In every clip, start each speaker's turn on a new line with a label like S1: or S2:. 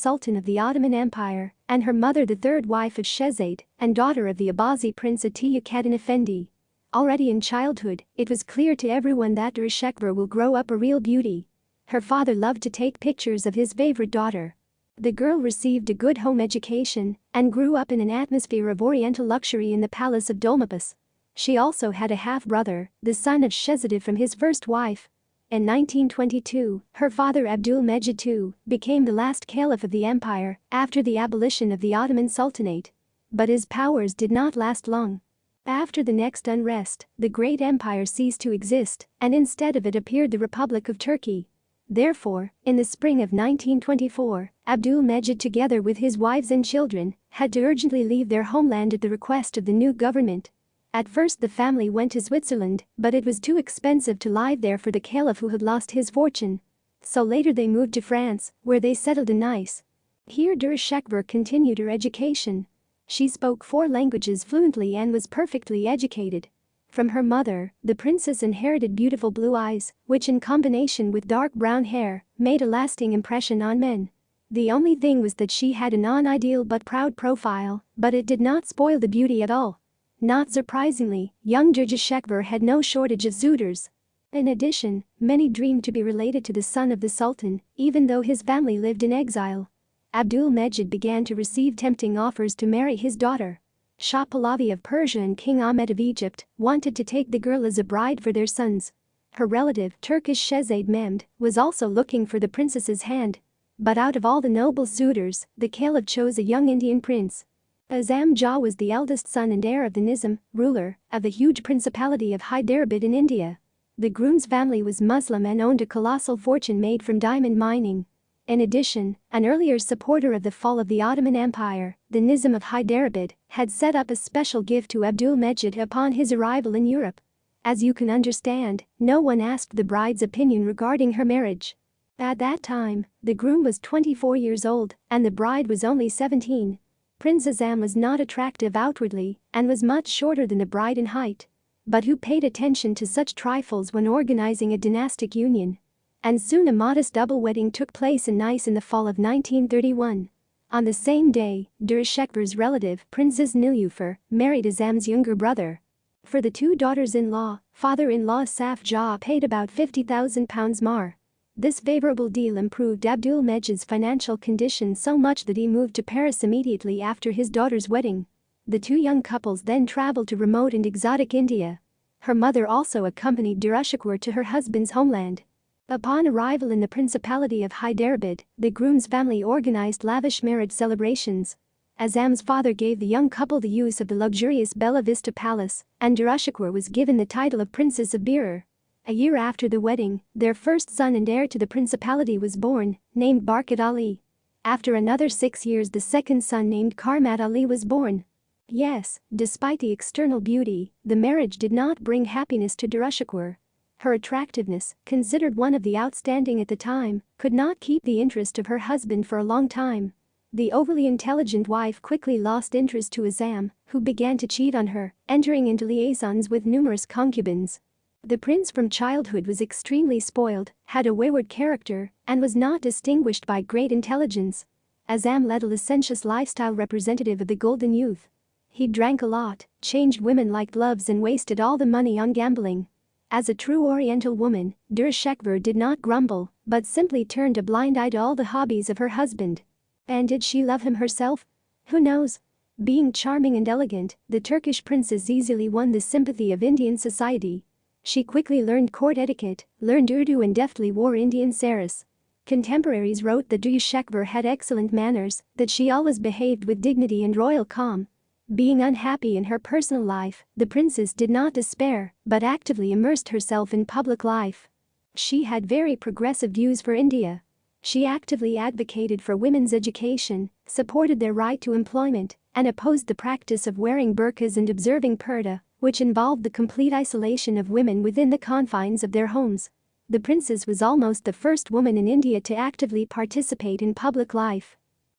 S1: Sultan of the Ottoman Empire, and her mother the third wife of Shehzad and daughter of the Abbasi prince Atiye Kadın-efendi. Already in childhood, it was clear to everyone that Dürrüşehvar will grow up a real beauty. Her father loved to take pictures of his favorite daughter. The girl received a good home education and grew up in an atmosphere of oriental luxury in the palace of Dolmabahce. She also had a half-brother, the son of Shehzad from his first wife. In 1922, her father Abdul-Mejid II became the last caliph of the empire after the abolition of the Ottoman Sultanate. But his powers did not last long. After the next unrest, the great empire ceased to exist, and instead of it appeared the Republic of Turkey. Therefore, in the spring of 1924, Abdul-Mejid together with his wives and children had to urgently leave their homeland at the request of the new government. At first the family went to Switzerland, but it was too expensive to live there for the caliph who had lost his fortune. So later they moved to France, where they settled in Nice. Here Dürrüşehvar continued her education. She spoke 4 languages fluently and was perfectly educated. From her mother, the princess inherited beautiful blue eyes, which in combination with dark brown hair, made a lasting impression on men. The only thing was that she had a non-ideal but proud profile, but it did not spoil the beauty at all. Not surprisingly, young Dürrüşehvar had no shortage of suitors. In addition, many dreamed to be related to the son of the Sultan, even though his family lived in exile. Abdul-Mejid began to receive tempting offers to marry his daughter. Shah Pahlavi of Persia and King Ahmed of Egypt wanted to take the girl as a bride for their sons. Her relative, Turkish Shehzad Mehmed, was also looking for the princess's hand. But out of all the noble suitors, the caliph chose a young Indian prince. Azam Jah was the eldest son and heir of the Nizam, ruler of the huge principality of Hyderabad in India. The groom's family was Muslim and owned a colossal fortune made from diamond mining. In addition, an earlier supporter of the fall of the Ottoman Empire, the Nizam of Hyderabad, had set up a special gift to Abdul-Mejid upon his arrival in Europe. As you can understand, no one asked the bride's opinion regarding her marriage. At that time, the groom was 24 years old and the bride was only 17. Prince Azam was not attractive outwardly and was much shorter than the bride in height. But who paid attention to such trifles when organizing a dynastic union? And soon a modest double wedding took place in Nice in the fall of 1931. On the same day, Dürrüşehvar's relative, Princess Nilüfer, married Azam's younger brother. For the 2 daughters-in-law, father-in-law Saf Jah paid about £50,000 more. This favorable deal improved Abdul-Mejid's financial condition so much that he moved to Paris immediately after his daughter's wedding. The 2 young couples then traveled to remote and exotic India. Her mother also accompanied Dürrüşehvar to her husband's homeland. Upon arrival in the Principality of Hyderabad, the groom's family organized lavish marriage celebrations. Azam's father gave the young couple the use of the luxurious Bella Vista Palace, and Dürrüşehvar was given the title of Princess of Berar. A year after the wedding, their first son and heir to the principality was born, named Barkat Ali. After another 6 years, the second son named Karmat Ali was born. Yes, despite the external beauty, the marriage did not bring happiness to Dürrüşehvar. Her attractiveness, considered one of the outstanding at the time, could not keep the interest of her husband for a long time. The overly intelligent wife quickly lost interest to Azam, who began to cheat on her, entering into liaisons with numerous concubines. The prince from childhood was extremely spoiled, had a wayward character, and was not distinguished by great intelligence. Azam led a licentious lifestyle representative of the golden youth. He drank a lot, changed women like gloves and wasted all the money on gambling. As a true Oriental woman, Dürrüşehvar did not grumble, but simply turned a blind eye to all the hobbies of her husband. And did she love him herself? Who knows? Being charming and elegant, the Turkish princess easily won the sympathy of Indian society. She quickly learned court etiquette, learned Urdu and deftly wore Indian saris. Contemporaries wrote that Dürrüşehvar had excellent manners, that she always behaved with dignity and royal calm. Being unhappy in her personal life, the princess did not despair, but actively immersed herself in public life. She had very progressive views for India. She actively advocated for women's education, supported their right to employment, and opposed the practice of wearing burqas and observing purdah, which involved the complete isolation of women within the confines of their homes. The princess was almost the first woman in India to actively participate in public life.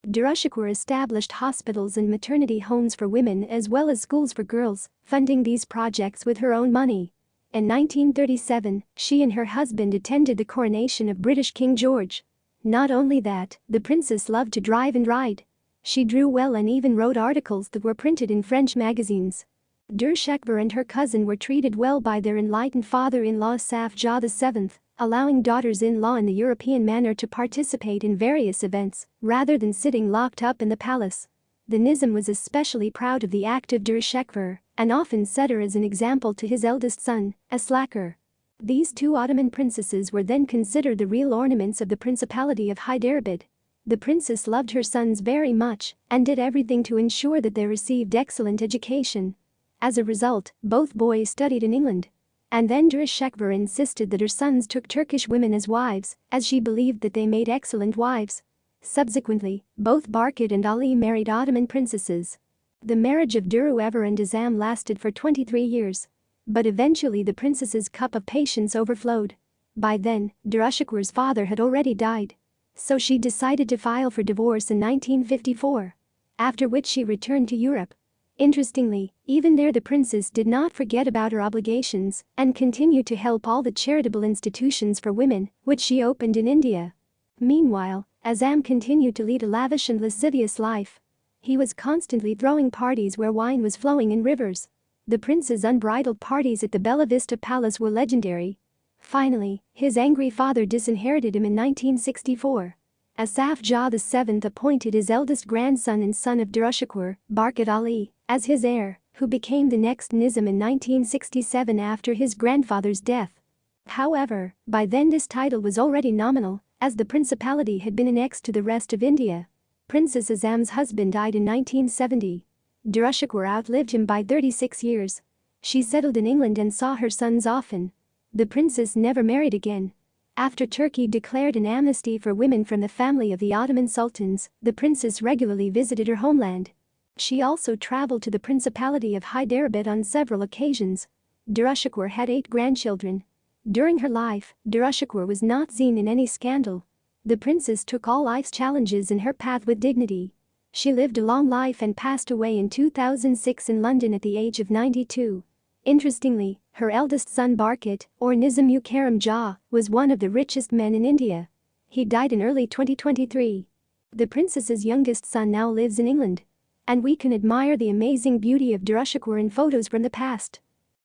S1: Dürrüşehvar established hospitals and maternity homes for women as well as schools for girls, funding these projects with her own money. In 1937, she and her husband attended the coronation of British King George. Not only that, the princess loved to drive and ride. She drew well and even wrote articles that were printed in French magazines. Dürrüşehvar and her cousin were treated well by their enlightened father-in-law Safjah VII, allowing daughters-in-law in the European manner to participate in various events, rather than sitting locked up in the palace. The Nizam was especially proud of the active Dürrüşehvar, and often set her as an example to his eldest son, a slacker. These two Ottoman princesses were then considered the real ornaments of the Principality of Hyderabad. The princess loved her sons very much and did everything to ensure that they received excellent education. As a result, both boys studied in England. And then Dürrüşehvar insisted that her sons took Turkish women as wives, as she believed that they made excellent wives. Subsequently, both Barkit and Ali married Ottoman princesses. The marriage of Dürrüşehvar and Azam lasted for 23 years. But eventually the princess's cup of patience overflowed. By then, Dürrüşehvar's father had already died. So she decided to file for divorce in 1954. After which she returned to Europe. Interestingly, even there the princess did not forget about her obligations and continued to help all the charitable institutions for women, which she opened in India. Meanwhile, Azam continued to lead a lavish and lascivious life. He was constantly throwing parties where wine was flowing in rivers. The prince's unbridled parties at the Bella Vista Palace were legendary. Finally, his angry father disinherited him in 1964. Safjah VII appointed his eldest grandson and son of Dürrüşehvar, Barkit Ali, as his heir, who became the next Nizam in 1967 after his grandfather's death. However, by then this title was already nominal, as the principality had been annexed to the rest of India. Princess Azam's husband died in 1970. Dürrüşehvar outlived him by 36 years. She settled in England and saw her sons often. The princess never married again. After Turkey declared an amnesty for women from the family of the Ottoman sultans, the princess regularly visited her homeland. She also traveled to the Principality of Hyderabad on several occasions. Dürrüşehvar had 8 grandchildren. During her life, Dürrüşehvar was not seen in any scandal. The princess took all life's challenges in her path with dignity. She lived a long life and passed away in 2006 in London at the age of 92. Interestingly, her eldest son Barkit, or Nizam-u-Karam Jah, was one of the richest men in India. He died in early 2023. The princess's youngest son now lives in England. And we can admire the amazing beauty of Dürrüşehvar in photos from the past.